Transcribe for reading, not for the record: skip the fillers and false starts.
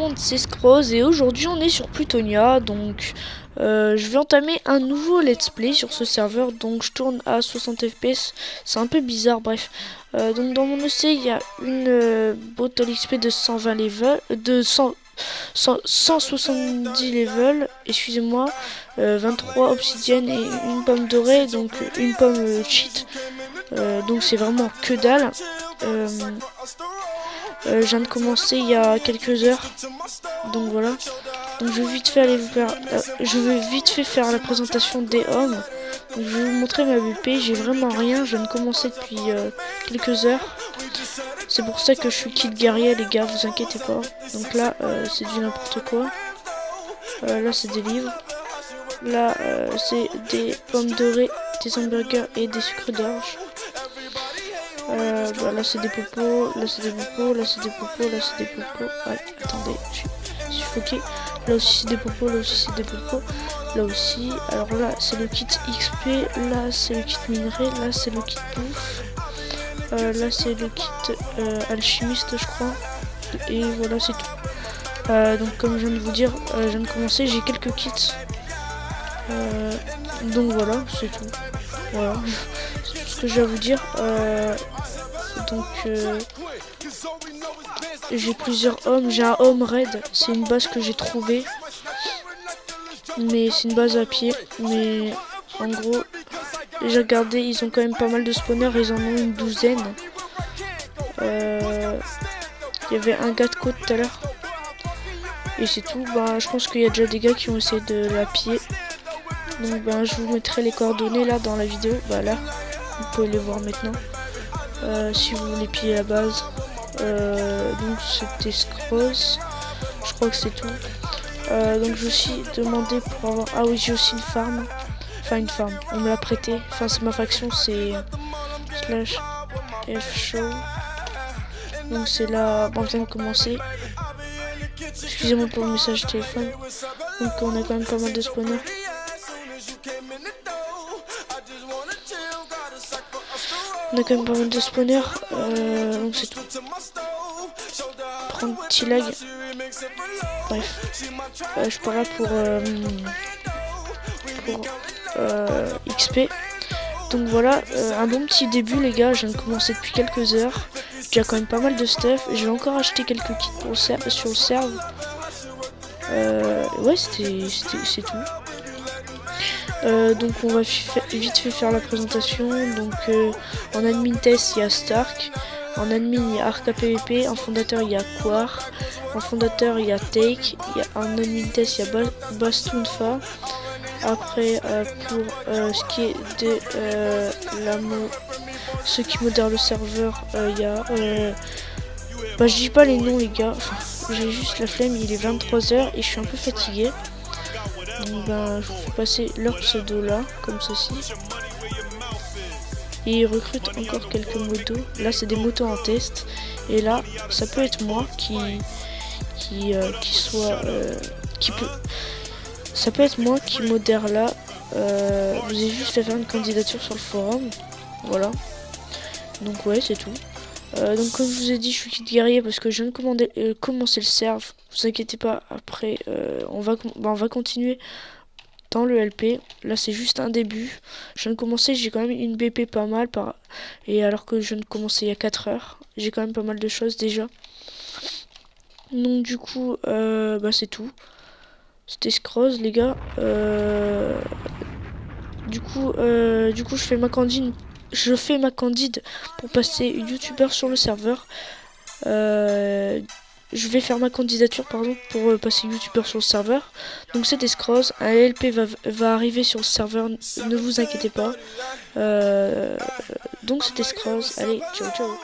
monde, c'est Scrooge et aujourd'hui on est sur Plutonia, donc je vais entamer un nouveau let's play sur ce serveur, donc je tourne à 60 fps, c'est un peu bizarre, bref. Donc dans mon EC il y a une bottle XP de 120 levels, de 170 levels, excusez-moi, 23 obsidienne et une pomme dorée, donc une pomme cheat, donc c'est vraiment que dalle. Je viens de commencer il y a quelques heures, donc voilà. Donc je vais vite fait faire la présentation des hommes. Donc, je vais vous montrer ma BP, j'ai vraiment rien, je viens de commencer depuis quelques heures. C'est pour ça que je suis kit guerrier les gars, vous inquiétez pas. Donc là c'est du n'importe quoi. Là c'est des livres. Là c'est des pommes dorées, des hamburgers et des sucres d'orge. Là c'est des popos, là c'est des popos, là c'est des popos, là c'est des popos. Ouais, attendez, je suis suffoqué. Là aussi c'est des popos, là aussi c'est des popos. Là aussi, alors là c'est le kit XP, là c'est le kit minerai, là c'est le kit bouffe. Là c'est le kit alchimiste je crois. Et voilà c'est tout. Donc comme je viens de vous dire, je viens de commencer, j'ai quelques kits. Donc voilà, c'est tout. Voilà, c'est tout ce que j'ai à vous dire. Donc j'ai plusieurs hommes, j'ai un home raid, c'est une base que j'ai trouvée. Mais c'est une base à pied, mais en gros, j'ai regardé, ils ont quand même pas mal de spawners, ils en ont une douzaine. Il y avait un gars de côte tout à l'heure. Et c'est tout, je pense qu'il y a déjà des gars qui ont essayé de la piller. Donc je vous mettrai les coordonnées là dans la vidéo, là, vous pouvez les voir maintenant. Si vous voulez piller la base. Donc c'était Scrooge, je crois que c'est tout. Donc j'ai aussi demandé pour avoir... Ah oui, j'ai aussi une farm. Enfin une farm, on me l'a prêté. Enfin c'est ma faction, c'est /f-show. Donc c'est là, on vient de commencer. Excusez-moi pour le message de téléphone. Donc on a quand même pas mal de spawners. On a quand même pas mal de spawners. Donc c'est tout. Prendre petit lag. Bref. Je suis pas là pour XP. Donc voilà, un bon petit début les gars, je viens de commencer depuis quelques heures. J'ai quand même pas mal de stuff. Je vais encore acheter quelques kits pour sur le serve. Ouais, c'est tout. Donc on va vite fait faire la présentation. Donc en admin test il y a Stark, en admin il y a Arca PVP, en fondateur il y a Quar, en fondateur il y a Take, en admin test il y a Bastunfa. Après pour ce qui est de ceux qui modèrent le serveur, il y a je dis pas les noms les gars, enfin, j'ai juste la flemme, il est 23h et je suis un peu fatigué. Donc je vous fais passer leur pseudo là, comme ceci. Et ils recrutent encore quelques motos. Là c'est des motos en test. Et là ça peut être moi ça peut être moi qui modère là. Vous avez juste à faire une candidature sur le forum. Voilà. Donc ouais c'est tout. Donc comme je vous ai dit, je suis kit guerrier parce que je viens de commencer le serve. Vous inquiétez pas, après on va continuer dans le LP. Là c'est juste un début. Je viens de commencer, j'ai quand même une BP pas mal et alors que je viens de commencer il y a 4 heures, j'ai quand même pas mal de choses déjà. Donc du coup c'est tout. C'était Scrooge les gars. Du coup je fais ma candide pour passer youtubeur sur le serveur. Je vais faire ma candidature pour passer youtubeur sur le serveur. Donc c'était Scrooge, un LP va arriver sur le serveur, ne vous inquiétez pas. Donc c'était Scrooge, allez ciao ciao.